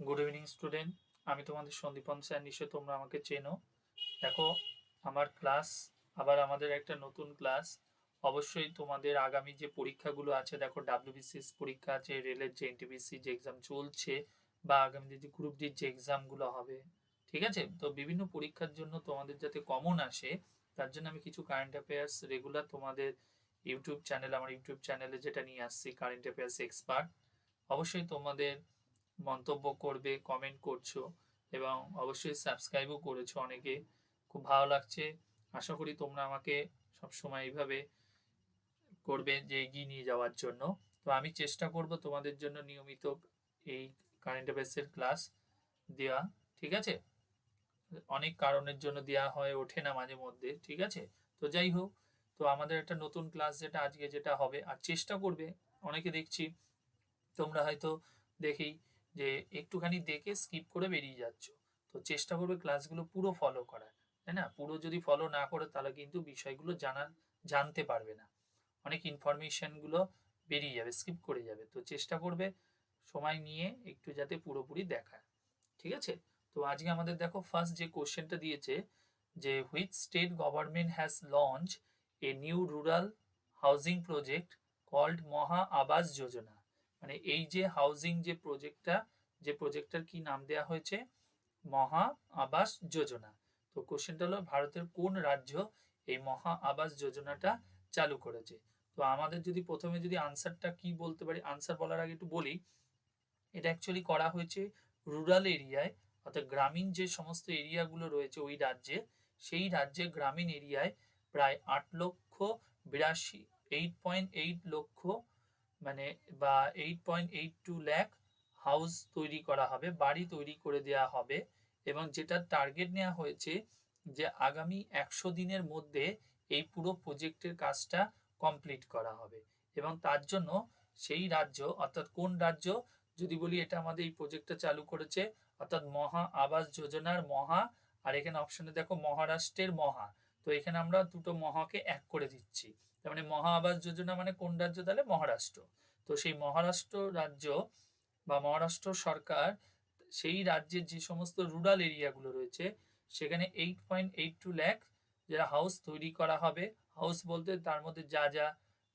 Good evening student. আমি তোমাদের Sandipan sir, নিশ্চয়ই তোমরা আমাকে চেনো। দেখো, আমার ক্লাস, আবার আমাদের একটা নতুন ক্লাস। অবশ্যই তোমাদের আগামী যে পরীক্ষাগুলো আছে, দেখো ডাব্লিউবিসিএস পরীক্ষা আছে, রেলের যে এনটিপিসি যে এক্সাম চলছে, বা আগামী যে গ্রুপ ডির যে এক্সামগুলো হবে, ঠিক আছে? তো বিভিন্ন পরীক্ষার জন্য তোমাদের যাতে কমন আসে, তার জন্য আমি কিছু কারেন্ট অ্যাফেয়ার্স রেগুলার তোমাদের ইউটিউব চ্যানেল, আমার ইউটিউব চ্যানেলে যেটা নিয়ে আসছি, কারেন্ট অ্যাফেয়ার্স এক্সপার্ট। অবশ্যই তোমাদের মন্তব্য করবে, কমেন্ট করছো, এবং অবশ্যই সাবস্ক্রাইবও করেছো অনেকে। খুব ভালো লাগছে। আশা করি তোমরা আমাকে সবসময় এইভাবে করবে, যে এগিয়ে নিয়ে যাওয়ার জন্য। তো আমি চেষ্টা করব তোমাদের জন্য নিয়মিত এই কারেন্ট অ্যাফেয়ার্সের ক্লাস দেওয়া, ঠিক আছে? অনেক কারণের জন্য দেওয়া হয়ে ওঠে না মাঝে মধ্যে, ঠিক আছে? তো যাই হোক, তো আমাদের একটা নতুন ক্লাস যেটা আজকে যেটা হবে, আর চেষ্টা করবে, অনেকে দেখছি তোমরা হয়তো দেখেই যে একটুখানি দেখে স্কিপ করে বেরিয়ে যাচ্ছ। তো চেষ্টা করবে ক্লাসগুলো পুরো ফলো করার, তাই না? পুরো যদি ফলো না করে তাহলে কিন্তু বিষয়গুলো জানতে পারবে না। অনেক ইনফরমেশনগুলো বেরিয়ে যাবে, স্কিপ করে যাবে। তো চেষ্টা করবে সময় নিয়ে একটু যাতে পুরোপুরি দেখা, ঠিক আছে? তো আজকে আমাদের দেখো ফার্স্ট যে কোশ্চেনটা দিয়েছে, যে which state government has launch a new rural housing project called Maha Awas যোজনা। মানে এই যে হাউজিং যে প্রজেক্টটা, যে প্রজেক্টটার কি নাম দেওয়া হয়েছে? মহা আবাস যোজনা। তো কোশ্চেনটা হলো, ভারতের কোন রাজ্য এই মহা আবাস যোজনাটা চালু করেছে? তো আমাদের যদি প্রথমে যদি আনসারটা কি বলতে পারি, আনসার বলার আগে একটু বলি, এটা অ্যাকচুয়ালি করা হয়েছে রুরাল এরিয়ায়, অর্থাৎ গ্রামীণ যে সমস্ত এরিয়াগুলো রয়েছে ওই রাজ্যে, সেই রাজ্যে গ্রামীণ এরিয়ায় প্রায় 8,82,000, 8.8 লক্ষ, মানে বা 8.82 লাখ হাউস তৈরি করা হবে, বাড়ি তৈরি করে দেওয়া হবে। এবং যেটা টার্গেট নেওয়া হয়েছে, যে আগামী 100 দিনের মধ্যে এই পুরো প্রজেক্টের কাজটা কমপ্লিট করা হবে। এবং তার জন্য সেই রাজ্য, অর্থাৎ কোন রাজ্য যদি বলি, এটা আমাদের এই প্রজেক্টটা চালু করেছে, অর্থাৎ মহা আবাস যোজনার মহা, আর এখানে অপশনে দেখো মহারাষ্ট্রের মহা। তো এখানে আমরা দুটো মহাকে এক করে দিচ্ছি, তার মানে মহা আবাস যোজনা মানে কোন রাজ্য? তাহলে মহারাষ্ট্র। তো সেই মহারাষ্ট্র রাজ্য বা মহারাষ্ট্র সরকার সেই রাজ্যের যে সমস্ত রুরাল এরিয়াগুলো রয়েছে, সেখানে 8.82 লাখ যারা হাউস তৈরি করা হবে। হাউস বলতে তার মধ্যে যা যা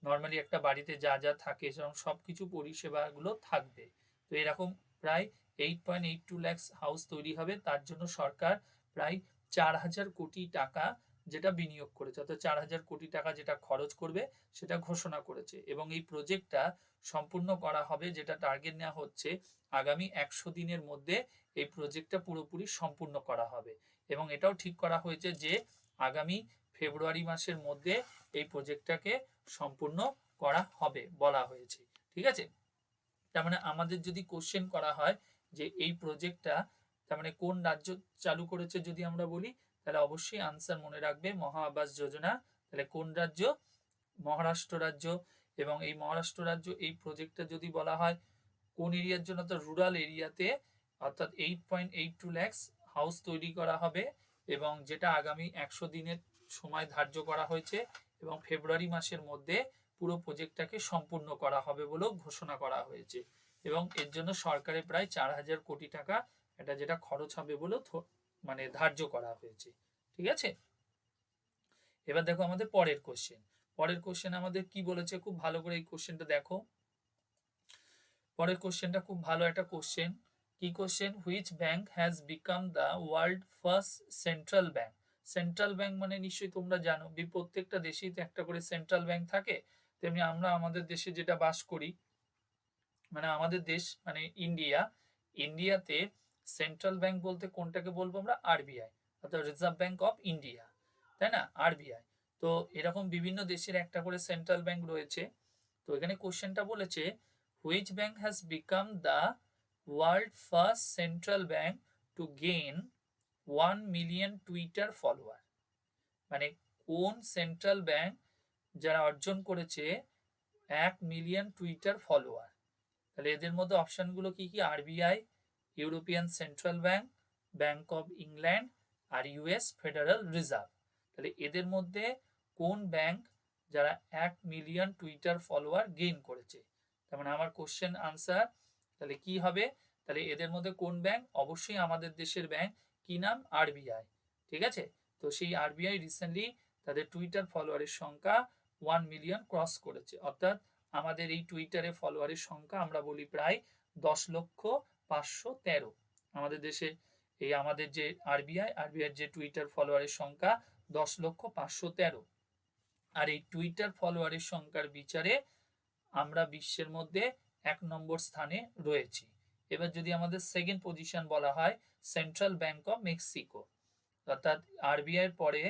নর্মালি একটা বাড়িতে যা যা থাকে, সেরকম সব কিছু পরিষেবাগুলো থাকবে। তো এরকম প্রায় 8.82 লাখ হাউস তৈরি হবে। তার জন্য সরকার প্রায় 4,000 কোটি টাকা যেটা বিনিয়োগ করেছে, অর্থাৎ 4,000 কোটি টাকা যেটা খরচ করবে সেটা ঘোষণা করেছে। এবং এই প্রজেক্টটা সম্পূর্ণ করা হবে, যেটা টার্গেট নেওয়া হচ্ছে আগামী 100 দিনের মধ্যে এই প্রজেক্টটা পুরোপুরি সম্পূর্ণ করা হবে। এবং এটাও ঠিক করা হয়েছে যে আগামী ফেব্রুয়ারি মাসের মধ্যে এই প্রজেক্টটাকে সম্পূর্ণ করা হবে বলা হয়েছে, ঠিক আছে? তার মানে আমাদের যদি কোশ্চেন করা হয় যে এই প্রজেক্টটা তার মানে কোন রাজ্য চালু করেছে যদি আমরা বলি, তাহলে অবশ্যই আনসার মনে রাখবে মহা আবাস যোজনা। তাহলে কোন রাজ্য? মহারাষ্ট্র রাজ্য। এবং এই মহারাষ্ট্র রাজ্য এই প্রজেক্টটা যদি বলা হয় কোন এরিয়ার জন্য, তো রুরাল এরিয়াতে, অর্থাৎ 8.82 লাখ হাউস তৈরি করা হবে। এবং যেটা আগামী 100 দিনের সময় ধার্য করা হয়েছে, এবং ফেব্রুয়ারি মাসের মধ্যে পুরো প্রজেক্টটাকে সম্পূর্ণ করা হবে বলেও ঘোষণা করা হয়েছে। এবং এর জন্য সরকারের প্রায় 4,000 কোটি টাকা এটা যেটা খরচ হবে বলেও মানে ধার্য করা হয়েছে, ঠিক আছে? এবার দেখো আমাদের পরের কোশ্চেন। পরের কোশ্চেন আমাদের কি বলেছে, খুব ভালো করে এই কোশ্চেনটা দেখো। পরের কোশ্চেনটা খুব ভালো একটা কোশ্চেন। কি question? Which bank has become the world first central bank. Central bank মানে নিশ্চয়ই তোমরা জানো, প্রত্যেকটা দেশেই তো একটা করে সেন্ট্রাল ব্যাংক থাকে। তেমনি আমরা আমাদের দেশে যেটা বাস করি, মানে আমাদের দেশ মানে ইন্ডিয়া, ইন্ডিয়াতে সেন্ট্রাল ব্যাংক বলতে কোনটাকে বলবো আমরা? আরবিআই, অর্থাৎ রিজার্ভ ব্যাংক অফ ইন্ডিয়া, তাই না? আরবিআই। তো এরকম বিভিন্ন দেশের একটা করে সেন্ট্রাল ব্যাংক রয়েছে। তো এখানে কোশ্চেনটা বলেছে, which bank has become the world first central bank to gain 1 million Twitter follower. মানে কোন সেন্ট্রাল ব্যাংক যারা অর্জন করেছে 1 মিলিয়ন টুইটার ফলোয়ার? তাহলে এদের মধ্যে অপশনগুলো কি কি? RBI, European central bank, bank of England, আর ইউএস ফেডারেল রিজার্ভ। তাহলে এদের মধ্যে কোন ব্যাংক যারা 1 মিলিয়ন টুইটার ফলোয়ার গেইন করেছে? তার মানে আমার কোশ্চেন আনসার তাহলে কি হবে? তাহলে এদের মধ্যে কোন ব্যাংক? অবশ্যই আমাদের দেশের ব্যাংক। কি নাম? আরবিআই। ঠিক আছে, তো সেই আরবিআই রিসেন্টলি তাদের টুইটার ফলোয়ারের সংখ্যা 1 মিলিয়ন ক্রস করেছে, অর্থাৎ আমাদের এই টুইটারে ফলোয়ারের সংখ্যা আমরা বলি প্রায় 10,513,000 আমাদের দেশে। এই আমাদের যে আরবিআই যে টুইটার ফলোয়ারের সংখ্যা 10,513,000। আর এই টুইটার ফলোয়ারের সংখ্যার বিচারে আমরা বিশ্বের মধ্যে 1 নম্বর স্থানে রয়েছি। এবার যদি আমাদের সেকেন্ড পজিশন বলা হয়, সেন্ট্রাল ব্যাংক অফ মেক্সিকো, অর্থাৎ আরবিআই পরে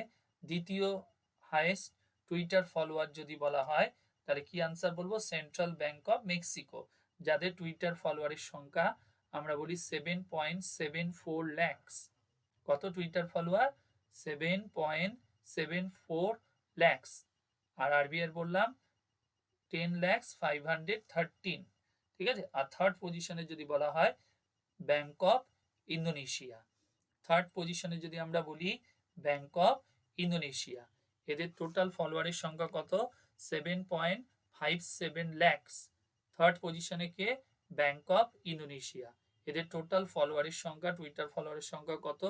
দ্বিতীয় হাইয়েস্ট টুইটার ফলোয়ার যদি বলা হয়, তাহলে কি আনসার বলবো? সেন্ট্রাল ব্যাংক অফ মেক্সিকো, যাদের টুইটার ফলোয়ারের সংখ্যা আমরা বলি 7.74 lakhs। কত টুইটার ফলোয়ার? 7.74 lakhs। আর আরবিআই বললাম 10,513,000। ঠিক আছে, আর থার্ড পজিশনে যদি বলা হয় ব্যাংক অফ ইন্দোনেশিয়া, থার্ড পজিশনে যদি আমরা বলি ব্যাংক অফ ইন্দোনেশিয়া, এদের টোটাল ফলোয়ারের সংখ্যা কত? 7.57 lakhs। থার্ড পজিশনে কে? ব্যাংক অফ ইন্দোনেশিয়া, এদের টোটাল ফলোয়ারের সংখ্যা, টুইটার ফলোয়ারের সংখ্যা কত?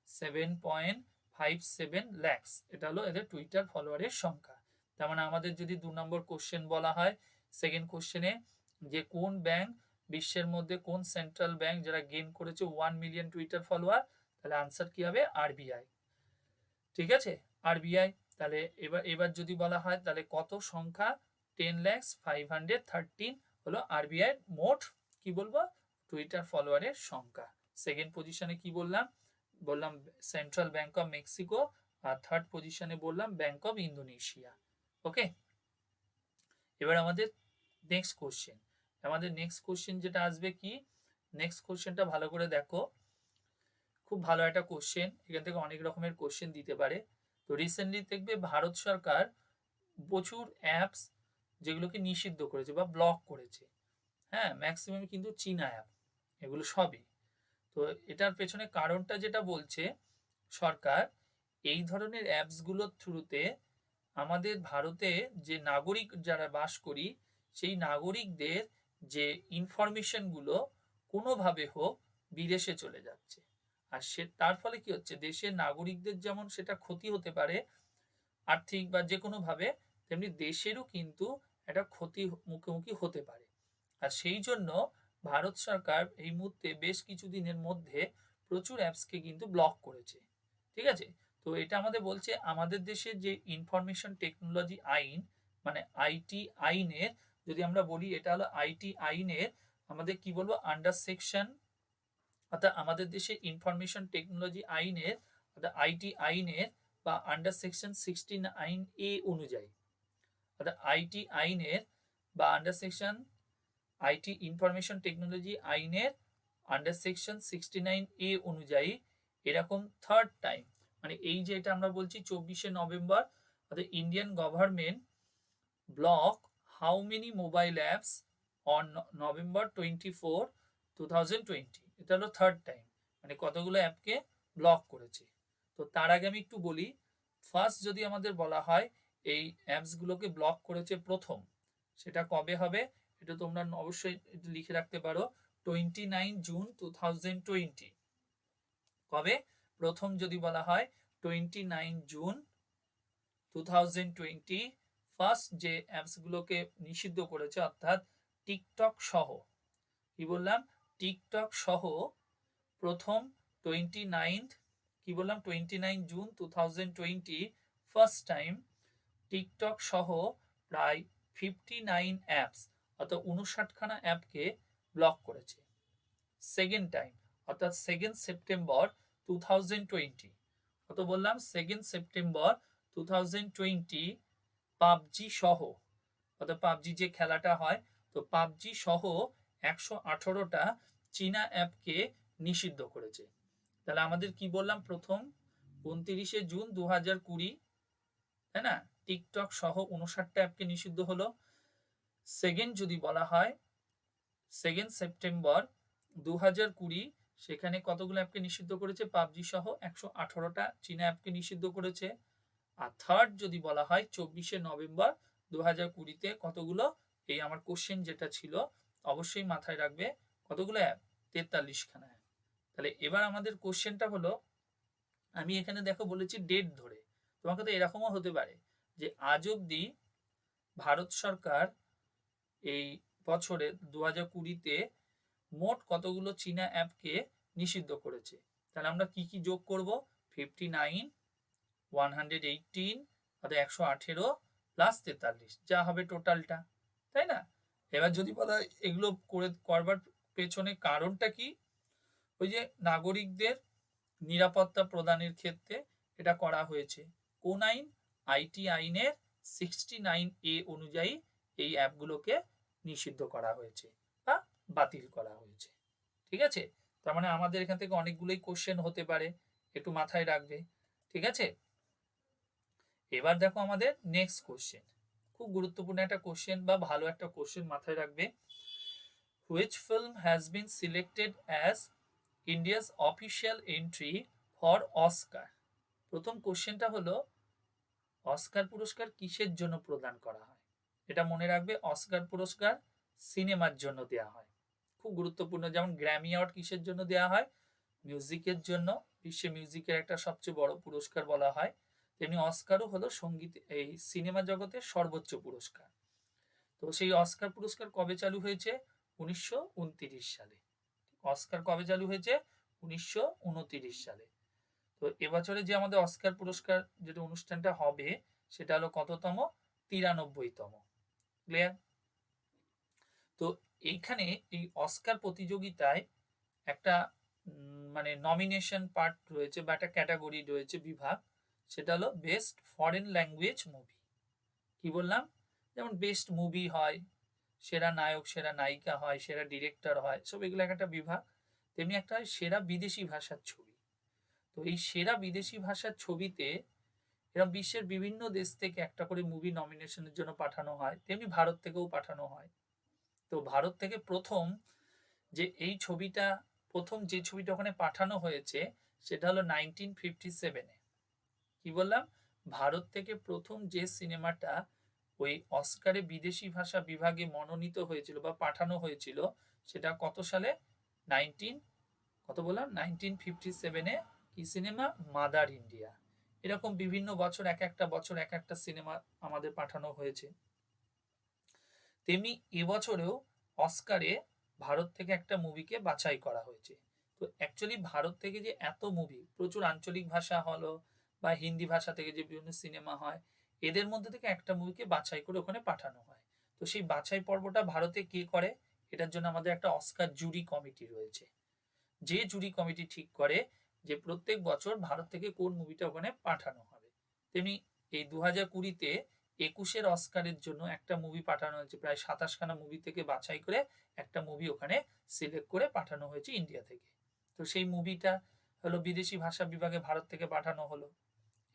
7.57 lakhs। এটা হলো এদের টুইটার ফলোয়ারের সংখ্যা। তার মানে আমাদের যদি 2 নম্বর কোশ্চেন বলা হয়, সেকেন্ড কোশ্চেনে যে কোন ব্যাংক বিশ্বের মধ্যে, কোন সেন্ট্রাল ব্যাংক যারা গেইন করেছে 1 মিলিয়ন টুইটার ফলোয়ার, তাহলে আনসার কি হবে? আরবিআই। ঠিক আছে, আরবিআই। তাহলে এবার যদি বলা হয় তাহলে কত সংখ্যা? 10,513 হলো আরবিআই মোট কি বলবো টুইটার ফলোয়ারের সংখ্যা। সেকেন্ড পজিশনে কি বললাম? বললাম সেন্ট্রাল ব্যাংক অফ মেক্সিকো, আর থার্ড পজিশনে বললাম ব্যাংক অফ ইন্দোনেশিয়া। ওকে, এবার আমাদের নেক্সট কোশ্চেন, যেটা আসবে কি, নেক্সট কোশ্চেনটা ভালো করে দেখো, খুব ভালো একটা কোশ্চেন, এখান থেকে অনেক রকমের কোশ্চেন দিতে পারে। তো রিসেন্টলি দেখবে ভারত সরকার প্রচুর অ্যাপস যেগুলোকে নিষিদ্ধ করেছে বা ব্লক করেছে। হ্যাঁ, ম্যাক্সিমাম কিন্তু চীনা অ্যাপ, এগুলো সবই। তো এটার পেছনে কারণটা যেটা বলছে সরকার, এই ধরনের অ্যাপসগুলোর থ্রুতে আমাদের ভারতে যে নাগরিক যারা বাস করি, সেই নাগরিকদের যে ইনফরমেশনগুলো কোনোভাবে হোক বিদেশে চলে যাচ্ছে। আর তার ফলে কি হচ্ছে? দেশের নাগরিকদের যেমন সেটা ক্ষতি হতে পারে আর্থিক বা যে কোনোভাবে, তেমনি দেশেরও কিন্তু একটা ক্ষতি মুখোমুখি হতে পারে। আর সেই জন্য ভারত সরকার এই মুহূর্তে বেশ কিছু দিনের মধ্যে প্রচুর অ্যাপসকে কিন্তু ব্লক করেছে। ঠিক আছে, তো এটা আমাদের বলছে আমাদের দেশের যে ইনফরমেশন টেকনোলজি আইন, মানে আইটি আইনের, যদি আমরা বলি এটা হলো আইটি আইনের আমাদের কি বলবো আন্ডার সেকশন, অর্থাৎ আমাদের দেশে ইনফরমেশন টেকনোলজি আইনের, অর্থাৎ আইটি আইনের বা আন্ডার সেকশন 69A অনুযায়ী, অর্থাৎ আইটি আইনের বা under section IT information technology আইনের আন্ডার সেকশন 69A অনুযায়ী এরকম থার্ড টাইম, মানে এই যে এটা আমরা বলছি 24শে নভেম্বর, অর্থাৎ Indian government block how many mobile apps on November 24, 2020। এটা হলো থার্ড টাইম, মানে কতগুলো অ্যাপকে ব্লক করেছে। তো তার আগে আমি একটু বলি, ফার্স্ট যদি আমাদের বলা হয় এই অ্যাপসগুলোকে ব্লক করেছে প্রথম, সেটা কবে হবে? এটা তোমরা অবশ্যই লিখে রাখতে পারো, 29 জুন 2020। কবে প্রথম যদি বলা হয়? 29 জুন 2020 ফার্স্ট যে অ্যাপসগুলোকে নিষিদ্ধ করেছে, অর্থাৎ টিকটক সহ, কি বললাম? টিকটক সহ প্রথম 29 কি বললাম 29 জুন 2020 ফার্স্ট টাইম টিকটক সহ প্রায় 59 অ্যাপস, অর্থাৎ 59খানা অ্যাপকে ব্লক করেছে। সেকেন্ড টাইম অর্থাৎ 2 সেপ্টেম্বর 2020, কত বললাম? 2 সেপ্টেম্বর 2020 পাবজি সহ, অর্থাৎ পাবজি যে খেলাটা হয়, তো পাবজি সহ 118টা চীনা অ্যাপকে নিষিদ্ধ করেছে। তাহলে আমাদের কি বললাম? প্রথম 29শে জুন 2020, তাই না, টিকটক সহ 59টা অ্যাপকে নিষিদ্ধ হলো। সেকেন্ড যদি বলা হয় 2 সেপ্টেম্বর 2020, সেখানে কতগুলো অ্যাপকে নিষিদ্ধ করেছে? পাবজি সহ 118টা চীনা অ্যাপকে নিষিদ্ধ করেছে। আর থার্ড যদি বলা হয় 24শে নভেম্বর 2020-তে কতগুলো? এই আমার কোশ্চেন যেটা ছিল অবশ্যই মাথায় রাখবে, কতগুলো অ্যাপ? 43খানা অ্যাপ। তাহলে এবার আমাদের কোশ্চেনটা হলো, আমি এখানে দেখো বলেছি ডেট ধরে, তোমাকে তো এরকমও হতে পারে যে আজ অব্দি ভারত সরকার এই বছরে 2020-তে মোট কতগুলো চীনা অ্যাপকে নিষিদ্ধ করেছে। তাহলে আমরা কি কি যোগ করব? 59, 118 অর্থাৎ 118 প্লাস 43 যা হবে টোটালটা, তাই না? এবার যদি বলা হয় এগুলো করবার পেছনে কারণটা কি, ওই যে নাগরিকদের নিরাপত্তা প্রদানের ক্ষেত্রে এটা করা হয়েছে। কোন আইন? আইটি আইনের 69A অনুযায়ী এই অ্যাপগুলোকে নিষিদ্ধ করা হয়েছে বা বাতিল করা হয়েছে। ঠিক আছে, তার মানে আমাদের এখান থেকে অনেকগুলোই কোশ্চেন হতে পারে, একটু মাথায় রাখবে। ঠিক আছে, এবার দেখো আমাদের নেক্সট কোশ্চেন, খুব গুরুত্বপূর্ণ একটা কোশ্চেন বা ভালো একটা কোশ্চেন মাথায় রাখবে। Which film has been selected as India's official entry for Oscar? প্রথম কোশ্চেনটা হলো অস্কার পুরস্কার কিসের জন্য প্রদান করা হয়? এটা মনে রাখবে, অস্কার পুরস্কার সিনেমার জন্য দেয়া হয়, খুব গুরুত্বপূর্ণ। যেমন গ্র্যামি অ্যাওয়ার্ড কিসের জন্য দেয়া হয়? মিউজিকের জন্য, বিশ্বে মিউজিকের একটা সবচেয়ে বড় পুরস্কার বলা হয়। তেমনি অস্কারও হলো সঙ্গীত এই সিনেমা জগতের সর্বোচ্চ পুরস্কার। তো সেই অস্কার পুরস্কার কবে চালু হয়েছে? 1929 সালে। অস্কার কবে চালু হয়েছে? 1929 সালে। তো এবছরে যে আমাদের অস্কার পুরস্কার যেটা অনুষ্ঠানটা হবে সেটা হলো কততম? 93তম। ক্লিয়ার? তো এইখানে এই অস্কার প্রতিযোগিতায় একটা মানে নমিনেশন পার্ট রয়েছে বা একটা ক্যাটাগরি রয়েছে, বিভাগ, সেটা হলো বেস্ট ফরেন ল্যাঙ্গুয়েজ মুভি। কি বললাম? যেমন বেস্ট মুভি হয়, সেরা নায়ক সেরা নায়িকা হয়, সেরা ডিরেক্টর হয়, সব এগুলো একটা বিভাগ। তেমনি একটা হয় সেরা বিদেশি ভাষার ছবি। তো এই সেরা বিদেশি ভাষার ছবিতে এরকম বিশ্বের বিভিন্ন দেশ থেকে একটা করে মুভি নমিনেশনের জন্য পাঠানো হয়, তেমনি ভারত থেকেও পাঠানো হয়। তো ভারত থেকে প্রথম যে এই ছবিটা, প্রথম যে ছবিটা ওখানে পাঠানো হয়েছে সেটা হলো 1957-এ। কি বললাম? ভারত থেকে প্রথম যে সিনেমাটা ওই অস্কারে বিদেশি ভাষা বিভাগে মনোনীত হয়েছিল বা পাঠানো হয়েছিল সেটা কত সালে? কত বললাম? 1957-এ। কি সিনেমা? Mother India. এরকম বিভিন্ন বছর এক একটা বছর এক একটা সিনেমা আমাদের পাঠানো হয়েছে। তেমনি এবছরেও অস্কারে ভারত থেকে একটা মুভিকে বাছাই করা হয়েছে। তো অ্যাকচুয়ালি ভারত থেকে যে এত মুভি, প্রচুর আঞ্চলিক ভাষা হলো বা হিন্দি ভাষা থেকে যে বিভিন্ন সিনেমা হয়, এদের মধ্যে থেকে একটা মুভিকে বাছাই করে ওখানে পাঠানো হয়। তো সেই বাছাই পর্বটা ভারতে কে করে? এটার জন্য আমাদের একটা অস্কার জুরি কমিটি রয়েছে, যে জুরি কমিটি ঠিক করে যে প্রত্যেক বছর ভারত থেকে কোন মুভিটা ওখানে পাঠানো হবে। তেমনি এই 2020-তে 21-এর অস্কারের জন্য একটা মুভি পাঠানো হয়েছে, প্রায় 27খানা মুভি থেকে বাছাই করে একটা মুভি ওখানে সিলেক্ট করে পাঠানো হয়েছে ইন্ডিয়া থেকে। তো সেই মুভিটা হলো বিদেশি ভাষা বিভাগে ভারত থেকে পাঠানো হলো।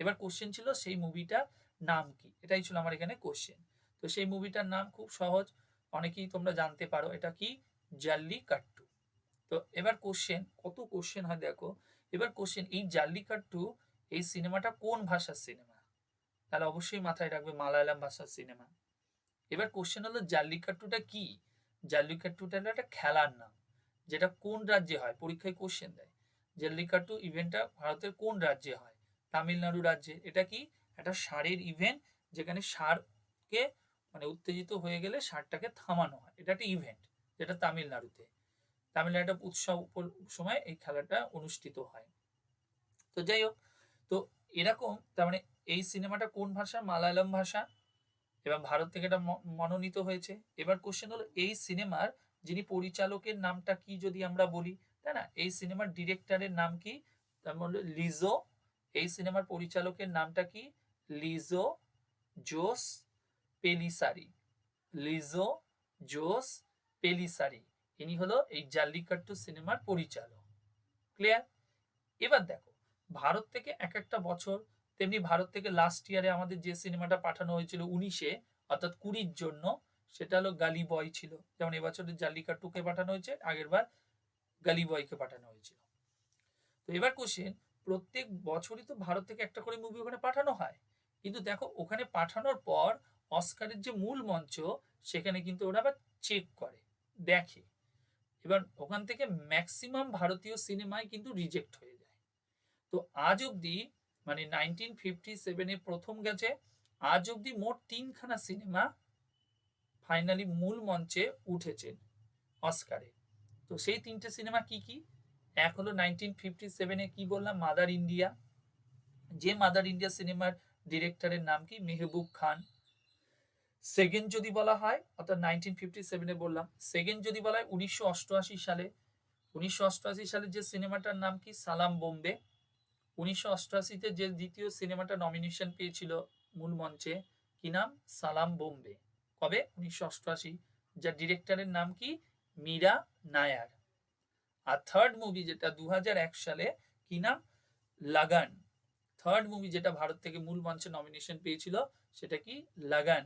এবার কোশ্চেন ছিল সেই মুভিটার নাম কি, এটাই ছিল আমার এখানে কোশ্চেন। তো সেই মুভিটার নাম খুব সহজ, অনেকেই তোমরা জানতে পারো, এটা কি? জাল্লিকাট্টু। তো এবার কোশ্চেন, কত কোশ্চেন হয় দেখো। এবার কোশ্চেন, এই জাল্লিকাট্টু এই সিনেমাটা কোন ভাষার সিনেমা? তাহলে অবশ্যই মাথায় রাখবে মালায়ালাম ভাষার সিনেমা। এবার কোশ্চেন হলো জাল্লিকাট্টুটা কি? জাল্লিকাট্টুটা একটা খেলার নাম, যেটা কোন রাজ্যে হয়, পরীক্ষায় কোশ্চেন দেয়। জাল্লিকাট্টু ইভেন্টটা ভারতের কোন রাজ্যে হয়? তামিলনাড়ু রাজ্যে। এটা কি? একটা ষাঁড়ের ইভেন্ট, যেখানে ষাঁড়কে মানে উত্তেজিত হয়ে গেলে ষাঁড়টাকে থামানো হয়, এটা একটা ইভেন্ট, যেটা তামিলনাড়ুতে। তামিলনাড়ু একটা উৎসব সময় এই খেলাটা অনুষ্ঠিত হয়। তো যাই হোক, তো এরকম তার মানে এই সিনেমাটা কোন ভাষা? মালায়ালাম ভাষা। এবার ভারত থেকে এটা মনোনীত হয়েছে। এবার কোশ্চেন হলো এই সিনেমার যিনি পরিচালকের নামটা কি যদি আমরা বলি, তাই না? এই সিনেমার ডিরেক্টরের নাম কি? তার মানে লিজো। এই সিনেমার পরিচালকের নামটা কি? লিজো জোস পেলিসারি। লিজো জোস পেলিসারি, ইনি হলো এই জাল্লিকাট্টু সিনেমার পরিচালক। ক্লিয়ার? এবার দেখো, ভারত থেকে এক একটা বছর, তেমনি ভারত থেকে লাস্ট ইয়ারে আমাদের যে সিনেমাটা পাঠানো হয়েছিল 19-এ অর্থাৎ 20-র জন্য, সেটা হলো গালি বয় ছিল। যেমন এবছরের জাল্লিকাট্টুকে পাঠানো হয়েছে, আগের বার গালি বয়কে পাঠানো হয়েছিল। তো এবার কোশ্চেন, প্রত্যেক বছরই তো ভারত থেকে একটা করে মুভি ওখানে পাঠানো হয়, কিন্তু দেখো ওখানে পাঠানোর পর অস্কারের যে মূল মঞ্চ, সেখানে কিন্তু ওরা আবার চেক করে, দেখে এবার ওখান থেকে ম্যাক্সিমাম ভারতীয় সিনেমায় কিন্তু রিজেক্ট হয়ে যায়। তো আজ অবধি মানে 1957-এ প্রথম গেছে, আজ অবধি মোট 3খানা সিনেমা ফাইনালি মূল মঞ্চে উঠেছে অস্কারে। তো সেই 3টে সিনেমা কি কি? এক হলো 1957-এ কি বললাম, মাদার ইন্ডিয়া, যে মাদার ইন্ডিয়া সিনেমার ডিরেক্টরের নাম কি, মেহবুব খান। সেকেন্ড যদি বলা হয়, অর্থাৎ 1957-এ বললাম, সেকেন্ড যদি বলা হয় 1988 সালে, 1988 সালে যে সিনেমাটার নাম কি, সালাম বোম্বে। 1988-তে যে দ্বিতীয় সিনেমাটা নমিনেশন পেয়েছিল মূল মঞ্চে, কি নাম, সালাম বোম্বে। কবে, 1988, যার ডিরেক্টরের নাম কি, মীরা নায়ার। আর থার্ড মুভি যেটা 2001 সালে, কি নাম, লাগান। থার্ড মুভি যেটা ভারত থেকে মূল মঞ্চে নমিনেশন পেয়েছিল সেটা কি, লাগান,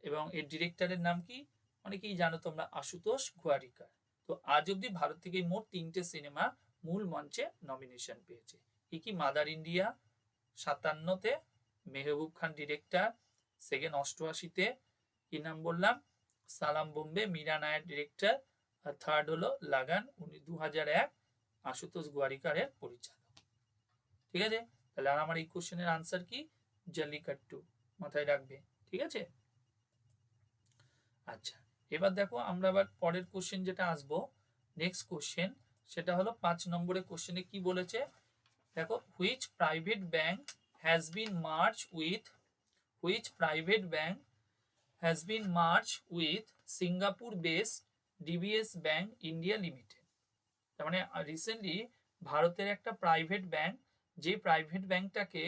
এবং এর ডিরেক্টরের নাম কি, অনেকেই জানো তোমরা, আশুতোষ গোয়ারিকার। তো আজ অব্দি ভারত থেকে মোট 3টে সিনেমা মূল মঞ্চে নমিনেশন পেয়েছে। কি কি, মাদার ইন্ডিয়া 57-তে, মেহবুব খান ডিরেক্টর, সেকেন্ড 88-তে, কি নাম বললাম, সালাম বোম্বে, মীরা নায়ার ডিরেক্টর, আর থার্ড হলো লাগান 2001, আশুতোষ গোয়ারিকারের পরিচালক। ঠিক আছে, তাহলে আমার এই কোশ্চেনের আনসার কি, জল্লিকাট্টু, মাথায় রাখবে। ঠিক আছে, আচ্ছা এবার দেখো আমরা আবার পরের কোশ্চেন যেটা আসবো, নেক্সট কোশ্চেন, সেটা হলো 5 নম্বরের কোশ্চেনে কি বলেছে দেখো, which private bank has been merge with, which private bank has been merge with Singapore based DBS bank India limited. তার মানে রিসেন্টলি ভারতের একটা প্রাইভেট ব্যাংক, যে প্রাইভেট ব্যাংকটাকে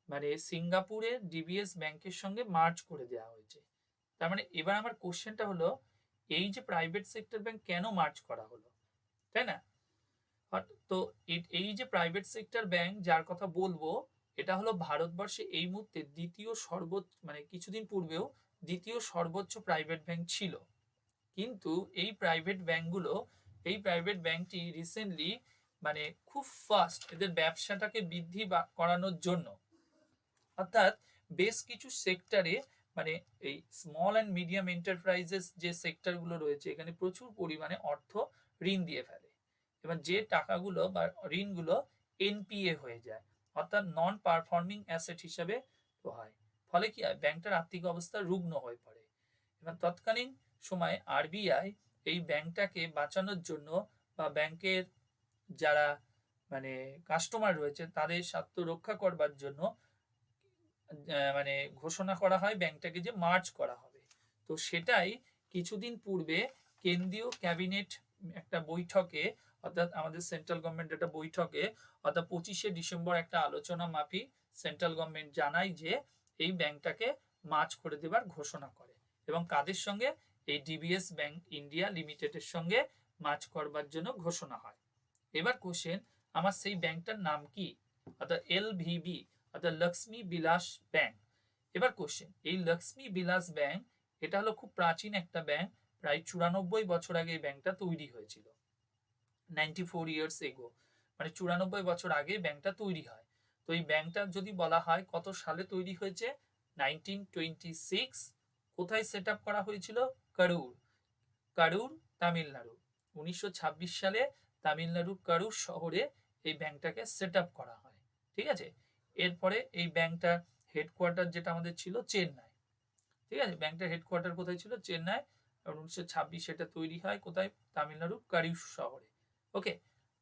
মানে সিঙ্গাপুরের ডিবিএস ব্যাংকের সঙ্গে মার্জ করে দেওয়া হয়েছে। তার মানে এবার আমার কোশ্চেনটা হলো, এই যে প্রাইভেট সেক্টর ব্যাংক কেন মার্জ করা হলো, তাই না? তো এই যে প্রাইভেট সেক্টর ব্যাংক যার কথা বলবো, এটা হলো ভারতবর্ষে এই মুহূর্তে দ্বিতীয় সর্বোচ্চ, মানে কিছুদিন পূর্বেও দ্বিতীয় সর্বোচ্চ প্রাইভেট ব্যাংক ছিল। কিন্তু এই প্রাইভেট ব্যাংকগুলো, এই প্রাইভেট ব্যাংকটি রিসেন্টলি মানে খুব ফাস্ট এদের ব্যবসাটাকে বৃদ্ধি করানোর জন্য, অর্থাৎ বেশ কিছু সেক্টরে, মানে এই স্মল অ্যান্ড মিডিয়াম এন্টারপ্রাইজেস যে সেক্টরগুলো রয়েছে, এখানে প্রচুর পরিমাণে অর্থ ঋণ দিয়ে ফেলে। এবার যে টাকাগুলো বা ঋণগুলো এনপিএ হয়ে যায়, অর্থাৎ নন পারফর্মিং অ্যাসেট হিসাবে হয়, ফলে কি হয়, ব্যাংকটার আর্থিক অবস্থা রুগ্ন হয়ে পড়ে। এবার তৎকালীন সময় আরবিআই এই ব্যাংকটাকে বাঁচানোর জন্য, বা ব্যাংকের যারা মানে কাস্টমার রয়েছে তাদের স্বার্থ রক্ষা করবার জন্য মানে ঘোষণা করা হয় ব্যাংকটাকে যে মার্জ করা হবে। তো সেটাই কিছুদিন পূর্বে কেন্দ্রীয় ক্যাবিনেট একটা বৈঠকে, অর্থাৎ আমাদের সেন্ট্রাল গভর্নমেন্ট একটা বৈঠকে, অর্থাৎ 25শে ডিসেম্বর একটা আলোচনা মাফিক সেন্ট্রাল গভর্নমেন্ট জানায় যে এই ব্যাংকটাকে মার্জ করে দেবার ঘোষণা করে, এবং কাদের সঙ্গে, এই ডিবিএস ব্যাংক ইন্ডিয়া লিমিটেডের সঙ্গে মার্জ করবার জন্য ঘোষণা হয়। এবার কোশ্চেন, আমার সেই ব্যাংকটার নাম কি, অর্থাৎ এলভিবি, অর্থাৎ লক্ষ্মী বিলাস ব্যাংক। এবার কোশ্চেন, এই লক্ষ্মী বিলাস ব্যাংক এটা হলো খুব প্রাচীন একটা ব্যাংক, প্রায় 94 বছর আগে এই ব্যাংকটা তৈরি হয়েছিল, 94 ইয়ার্স এগো, মানে 94 বছর আগে ব্যাংকটা তৈরি হয়। তো এই ব্যাংকটা যদি বলা হয় কত সালে তৈরি হয়েছে, 1926। কোথায় সেট আপ করা হয়েছিল, কারুর, কারুর তামিলনাড়ু। 1926 সালে তামিলনাড়ুর কারুর শহরে এই ব্যাংকটাকে সেট আপ করা হয়। ঠিক আছে, এরপরে এই ব্যাংকটার হেডকোয়ার্টার যেটা আমাদের ছিল চেন্নাই। ঠিক আছে, ব্যাংকটার হেডকোয়ার্টার কোথায় ছিল, চেন্নাই। 1926 এটা তৈরি হয় কোথায়, তামিলনাড়ুর কারুর শহরে। ওকে,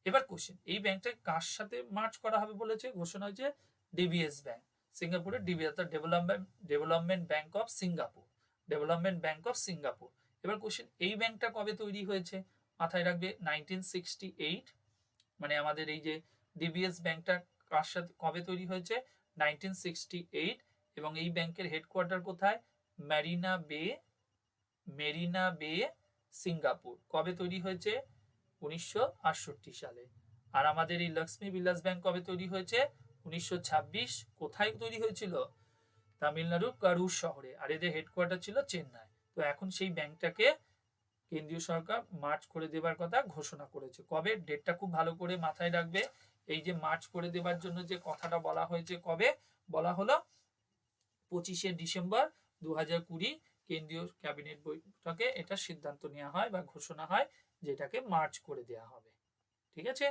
এবার কোশ্চেন, এই ব্যাংকটা কার সাথে মার্জ করা হবে বলেছে, ঘোষণা হয়েছে ডিবিএস ব্যাংক, সিঙ্গাপুরের DBS, development bank of Singapore, development bank of Singapore. এবার কোশ্চেন, এই ব্যাংকটা কবে তৈরি হয়েছে, মাথায় রাখবে 1968, মানে আমাদের এই যে ডিবিএস ব্যাংকটা কার সাথে কবে তৈরি হয়েছে, 1968, এবং এই ব্যাংকের হেডকোয়ার্টার কোথায়, মেরিনা বে সিঙ্গাপুর। কবে তৈরি হয়েছে, 1968 সালে। আর আমাদের এই লক্ষ্মী বিলাস ব্যাংক কবে তৈরি হয়েছে, 1926। কোথায় তৈরি হয়েছিল, তামিলনাড়ুর কারুর শহরে, আর এদের হেডকোয়ার্টার ছিল চেন্নাই। তো এখন সেই ব্যাংকটাকে কেন্দ্রীয় সরকার মার্জ করে দেবার কথা ঘোষণা করেছে। কবে, ডেটটা খুব ভালো করে মাথায় রাখবে। এই যে মার্জ করে দেবার জন্য যে কথাটা বলা হয়েছে, কবে বলা হলো, 25শে ডিসেম্বর 2020 কেন্দ্রীয় ক্যাবিনেট বৈঠকে এটা সিদ্ধান্ত নেওয়া হয় বা ঘোষণা হয় যেটাকে মার্চ করে দেওয়া হবে। ঠিক আছে,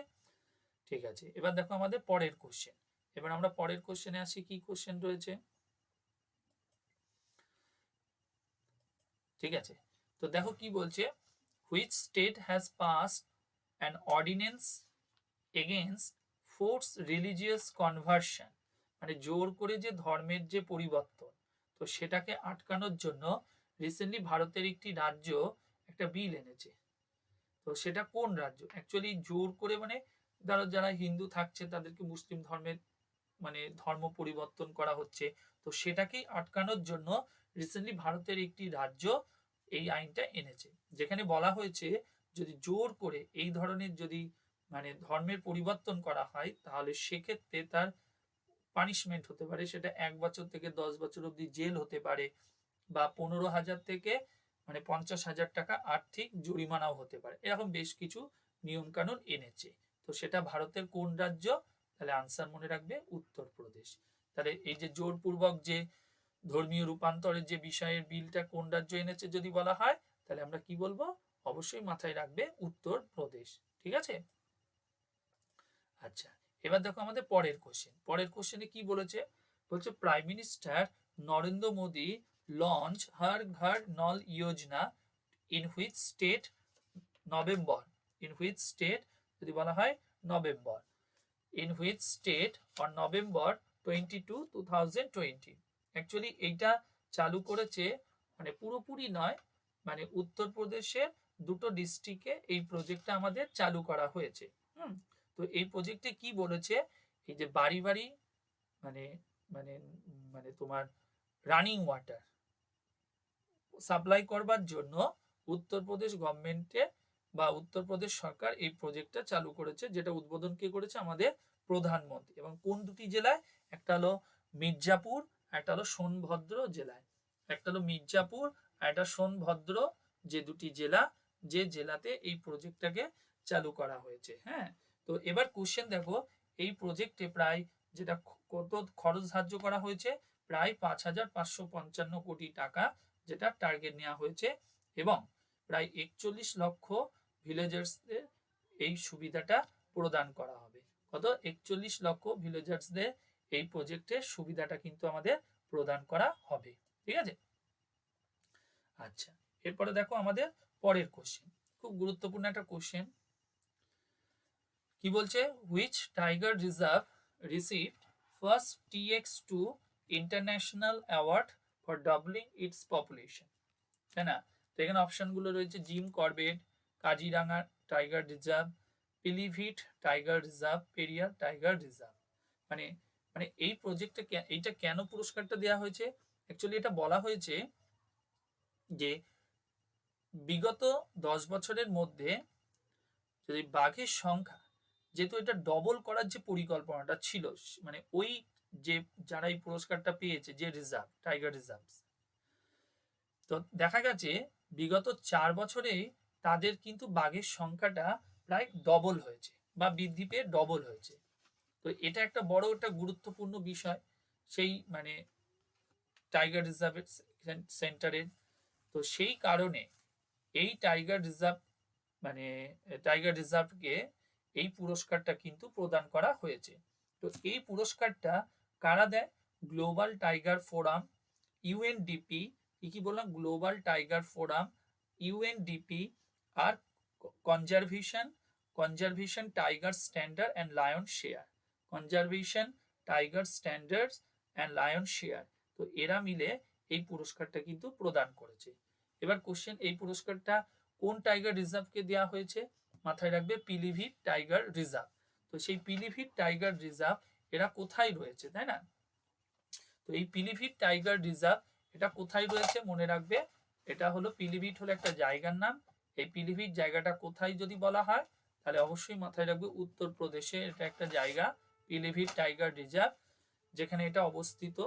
ঠিক আছে। এবার দেখো আমাদের পরের কোশ্চেন। এবার আমরা পরের কোশ্চেনে আসি। কি কোশ্চেন রয়েছে? ঠিক আছে, তো দেখো কি বলছে, which state has passed an ordinance against force religious conversion, মানে জোর করে যে ধর্মের যে পরিবর্তন, তো সেটাকে আটকানোর জন্য রিসেন্টলি ভারতের একটি রাজ্য একটা বিল এনেছে। তো সেটা কোন রাজ্য? অ্যাকচুয়ালি জোর করে মানে যারা হিন্দু থাকছে তাদেরকে মুসলিম ধর্মের মানে ধর্ম পরিবর্তন করা হচ্ছে, তো সেটাকেই আটকানোর জন্য রিসেন্টলি ভারতের একটি রাজ্য এই আইনটা এনেছে, যেখানে বলা হয়েছে যদি জোর করে এই ধরনের যদি মানে ধর্মের পরিবর্তন করা হয় তাহলে সেক্ষেত্রে তার পানিশমেন্ট হতে পারে, সেটা 1 বছর থেকে 10 বছর অব্দি জেল হতে পারে, বা 15,000 থেকে মানে 50,000 টাকা আর্থিক জরিমানাও হতে পারে। এরকম বেশ কিছু নিয়ম কানুন এনেছে। তো সেটা ভারতের কোন রাজ্য? তাহলে আনসার মনে রাখবে উত্তরপ্রদেশ। তাহলে এই যে জোরপূর্বক যে ধর্মীয় রূপান্তরের যে বিষয়ের বিলটা কোন রাজ্য এনেছে যদি বলা হয়, তাহলে আমরা কি বলবো? অবশ্যই মাথায় রাখবে উত্তরপ্রদেশ। ঠিক আছে, আচ্ছা। এবার দেখো আমাদের পরের কোশ্চেন। পরের কোশ্চেনে কি বলেছে? বলছে prime minister Narendra Modi launch Har Ghar Nal Yojana in which state November, in which state যদি বলা হয় November, in which state on November 22, 2020। Actually এইটা চালু করেছে মানে পুরোপুরি নয়, মানে উত্তরপ্রদেশের দুটো ডিস্ট্রিক্টে এই প্রজেক্টটা আমাদের চালু করা হয়েছে। তো এই প্রজেক্টে কি বলেছে, এই যে বাড়ি বাড়ি মানে মানে মানে তোমার রানিং ওয়াটার সাপ্লাই করবার জন্য উত্তরপ্রদেশ গভর্নমেন্টে বা উত্তরপ্রদেশ সরকার এই প্রজেক্টটা চালু করেছে, যেটা উদ্বোধন কে করেছে? আমাদের প্রধানমন্ত্রী। এবং কোন দুটি জেলায়? একটা হলো মির্জাপুর, একটা হলো সোনভদ্র জেলায়। একটা হলো মির্জাপুর আর একটা সোনভদ্র, যে দুটি জেলা, যে জেলাতে এই প্রজেক্টটাকে চালু করা হয়েছে। হ্যাঁ, তো এবার কোশ্চেন দেখো, এই প্রজেক্টে প্রায় যেটা কত খরচ ধার্য করা হয়েছে? প্রায় 5,555 কোটি টাকা যেটা টার্গেট নেওয়া হয়েছে, এবং প্রায় 41 লক্ষ ভিলেজার্সদের এই সুবিধাটা প্রদান করা হবে। কত? 41 লক্ষ ভিলেজার্সদের এই প্রজেক্টের সুবিধাটা কিন্তু আমাদের প্রদান করা হবে। ঠিক আছে, আচ্ছা। এরপরে দেখো আমাদের পরের কোশ্চেন, খুব গুরুত্বপূর্ণ একটা কোশ্চেন। কি বলছে? Which tiger reserve received first TX2 international award for doubling it's population? তাই না? তো এখানে অপশনগুলো রয়েছে Jim Corbett, Kaziranga tiger reserve, Pilibhit tiger reserve, Periyar tiger reserve. মানে মানে এই প্রজেক্টটা এইটা কেন পুরস্কারটা দেওয়া হয়েছে? অ্যাকচুয়ালি এটা বলা হয়েছে যে বিগত 10 বছরের মধ্যে যদি বাঘের সংখ্যা, যেহেতু এটা ডবল করার যে পরিকল্পনাটা ছিল, মানে ওই যে যারা এই পুরস্কারটা পেয়েছে যে রিজার্ভ টাইগার রিজার্ভ, তো দেখা গেছে বিগত 4 বছরে তাদের কিন্তু বাঘের সংখ্যাটা প্রায় ডবল হয়েছে বা বৃদ্ধি পেয়ে ডবল হয়েছে। তো এটা একটা বড় একটা গুরুত্বপূর্ণ বিষয় সেই মানে টাইগার রিজার্ভ সেন্টারের। তো সেই কারণে এই টাইগার রিজার্ভ মানে টাইগার রিজার্ভকে এই পুরস্কারটা কিন্তু প্রদান করা হয়েছে। তো এই পুরস্কারটা কারা দেয়? গ্লোবাল টাইগার ফোরাম, ইউএনডিপি, কি বললাম? গ্লোবাল টাইগার ফোরাম, ইউএনডিপি, আর conservation tiger standard and lion share, conservation tiger standards and lion share. তো এরা মিলে এই পুরস্কারটা কিন্তু প্রদান করেছে। এবার কোশ্চেন, এই পুরস্কারটা কোন টাইগার রিজার্ভকে দেওয়া হয়েছে? মাথায় রাখবে পিলিভিট টাইগার রিজার্ভ। তো সেই পিলিভিট টাইগার রিজার্ভ এরা কোথায় রয়েছে, তাই না? তো এই পিলিভিট টাইগার রিজার্ভ এটা কোথায় রয়েছে মনে রাখবে, এটা হলো পিলিভিট হলো একটা জায়গার নাম। এই পিলিভিট জায়গাটা কোথায় যদি বলা হয় তাহলে অবশ্যই মাথায় রাখবে উত্তরপ্রদেশে এটা একটা জায়গা, পিলিভিট টাইগার রিজার্ভ, যেখানে এটা অবস্থিত।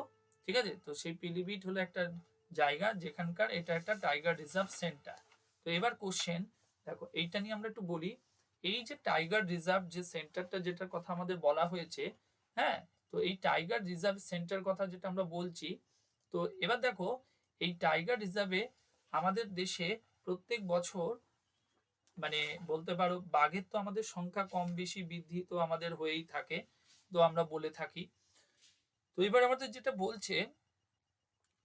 ঠিক আছে, তো সেই পিলিভিট হলো একটা জায়গা যেখানকার এটা একটা টাইগার রিজার্ভ সেন্টার। তো এবার কোশ্চেন দেখো, এইটা নিয়ে আমরা একটু বলি। এই যে টাইগার রিজার্ভ যে সেন্টারটা যেটার কথা আমাদের বলা হয়েছে, হ্যাঁ, তো এই টাইগার রিজার্ভ সেন্টার কথা যেটা আমরা বলছি, তো এবার দেখো এই টাইগার রিজার্ভে আমাদের দেশে প্রত্যেক বছর মানে বলতে পারো বাঘের তো আমাদের সংখ্যা কম বেশি বৃদ্ধি তো আমাদের হয়েই থাকে, তো আমরা বলে থাকি। তো এবার আমাদের যেটা বলছে,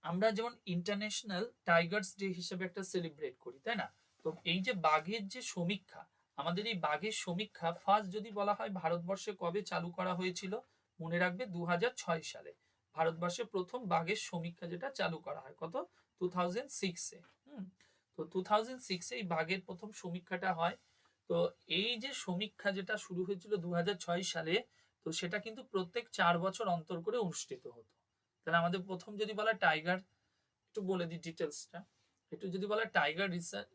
আমরা যেমন ইন্টারন্যাশনাল টাইগার্স ডে হিসেবে একটা সেলিব্রেট করি, তাই না? তো এই যে বাঘের যে সমীক্ষা, আমাদের এই বাঘের সমীক্ষা ফার্স্ট যদি বলা হয় ভারতবর্ষে কবে চালু করা হয়েছিল, মনে রাখবে 2006 সালে ভারতবর্ষে প্রথম বাঘের সমীক্ষা যেটা চালু করা হয়, কত 2006-এ। তো 2006-এ এই বাঘের প্রথম সমীক্ষাটা হয়। তো এই যে সমীক্ষা যেটা শুরু হয়েছিল 2006 সালে, তো সেটা কিন্তু প্রত্যেক 4 বছর অন্তর করে অনুষ্ঠিত হতো। তাহলে আমাদের প্রথম যদি বলা টাইগার, একটু বলে দিই ডিটেলসটা, একটু যদি বলা টাইগার রিসার্চ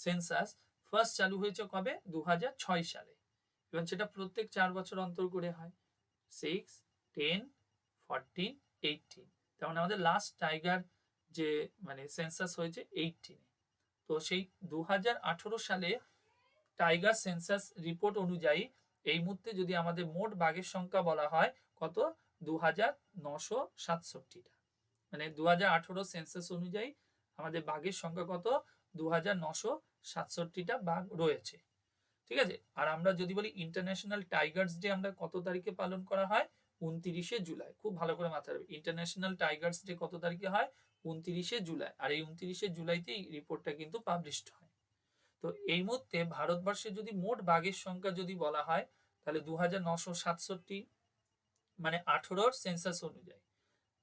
সেন্সাস ফার্স্ট চালু হয়েছে কবে, 2006 সালে, এবং সেটা প্রত্যেক 4 বছর অন্তর করে হয়, 6, 10, 14, 18। তেমন আমাদের লাস্ট টাইগার যে মানে সেন্সাস হয়েছে 18-এ। তো সেই 2018 সালে টাইগার সেন্সাস রিপোর্ট অনুযায়ী এই মুহূর্তে যদি আমাদের মোট বাঘের সংখ্যা বলা হয় কত, 2967টা। মানে 2018 সেন্সাস অনুযায়ী আমাদের বাঘের সংখ্যা কত, 2967টা বাঘ রয়েছে। ঠিক আছে। আর আমরা যদি বলি ইন্টারন্যাশনাল টাইগার্স ডে আমরা কত তারিখে পালন করা হয়, 29শে জুলাই। খুব ভালো করে মাথায় রাখবে, ইন্টারন্যাশনাল টাইগার্স ডে কত তারিখে হয়, 29শে জুলাই। আর এই 29শে জুলাইতে এই রিপোর্টটা কিন্তু পাবলিশড হয়। তো এই মুহূর্তে ভারতবর্ষে যদি মোট বাঘের সংখ্যা যদি বলা হয়, তাহলে 2967, মানে 18-র সেন্সাস অনুযায়ী।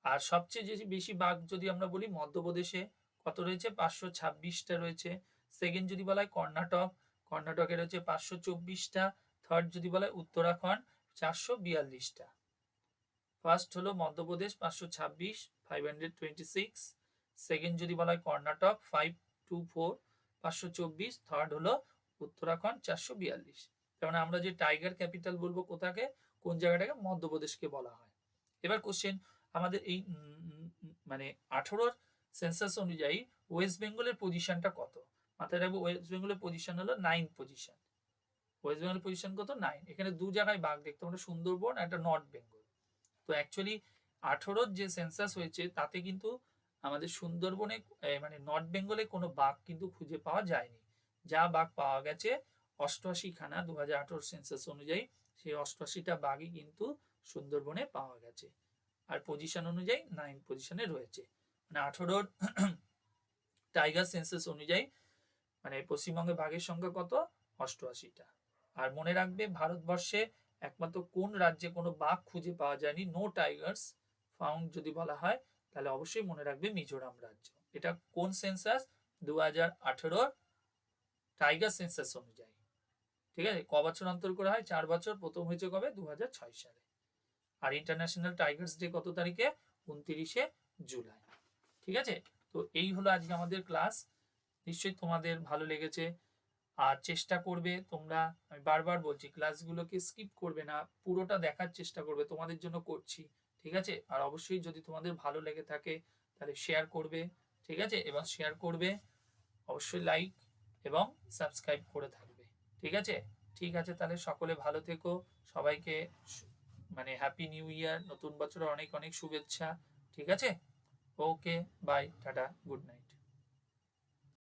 আর সবচেয়ে বেশি বাঘ যদি আমরা বলি মধ্যপ্রদেশে কত রয়েছে, 526টা রয়েছে। সেকেন্ড যদি বলা হয় কর্ণাটক, কর্ণাটকে রয়েছে 524টা। থার্ড যদি বলা হয় উত্তরাখণ্ড, 442টা। ফার্স্ট হলো মধ্যপ্রদেশ 526, 526। সেকেন্ড যদি বলা হয় কর্ণাটক 524, 524। থার্ড হলো উত্তরাখণ্ড 442। কারণ আমরা যে টাইগার ক্যাপিটাল বলবো কোথাকে, কোন জায়গাটাকে, মধ্যপ্রদেশকে বলা হয়। এবার কোশ্চেন, আমাদের এই মানে 18-র সেন্সাস অনুযায়ী ওয়েস্ট বেঙ্গলের পজিশনটা কত, মাথায় রাখবো। ওয়েস্ট বেঙ্গলের পজিশন হলো 9 পজিশন। ওয়েস্ট বেঙ্গলের পজিশন কত, 9। এখানে দু জায়গায় বাঘ দেখতে পাবো, সুন্দরবন আর একটা নর্থ বেঙ্গল। তো অ্যাকচুয়ালি 18-র যে সেন্সাস হয়েছে তাতে কিন্তু আমাদের সুন্দরবনে মানে নর্থ বেঙ্গলে কোনো বাঘ কিন্তু খুঁজে পাওয়া যায়নি। যা বাঘ পাওয়া গেছে 88খানা 2018 সেন্সাস অনুযায়ী, সেই 88টা বাঘই কিন্তু সুন্দরবনে পাওয়া গেছে। আর পজিশন অনুযায়ী 9 পজিশনে রয়েছে। মানে 18-র টাইগার সেন্সাস অনুযায়ী মানে পশ্চিমবঙ্গে বাঘের সংখ্যা কত, 88টা। আর মনে রাখবে ভারতবর্ষে একমাত্র কোন রাজ্যে কোনো বাঘ খুঁজে পাওয়া যায়নি, নো টাইগার্স ফাউন্ড যদি বলা হয়, তাহলে অবশ্যই মনে রাখবে মিজোরাম রাজ্য। এটা কোন সেন্সাস, 2018-র টাইগার সেন্সাস অনুযায়ী। ঠিক আছে। ক বছর অন্তর করে হয়, 4 বছর। প্রথম হয়েছে কবে, 2006 সালে। আর ইন্টারন্যাশনাল টাইগার্স ডে কত তারিখে, 29শে জুলাই। ঠিক আছে। তো এই হলো আজকে আমাদের ক্লাস। নিশ্চয়ই তোমাদের ভালো লেগেছে। আর চেষ্টা করবে তোমরা, আমি বারবার বলছি, ক্লাসগুলোকে স্কিপ করবে না, পুরোটা দেখার চেষ্টা করবে, তোমাদের জন্য করছি। ঠিক আছে। আর অবশ্যই যদি তোমাদের ভালো লেগে থাকে তাহলে শেয়ার করবে। ঠিক আছে। এবং শেয়ার করবে, অবশ্যই লাইক এবং সাবস্ক্রাইব করে থাকবে। ঠিক আছে। ঠিক আছে, তাহলে সকলে ভালো থেকো। সবাইকে মানে হ্যাপি নিউ ইয়ার, নতুন বছরের অনেক অনেক শুভেচ্ছা। ঠিক আছে। ওকে, বাই, টাটা, গুড নাইট।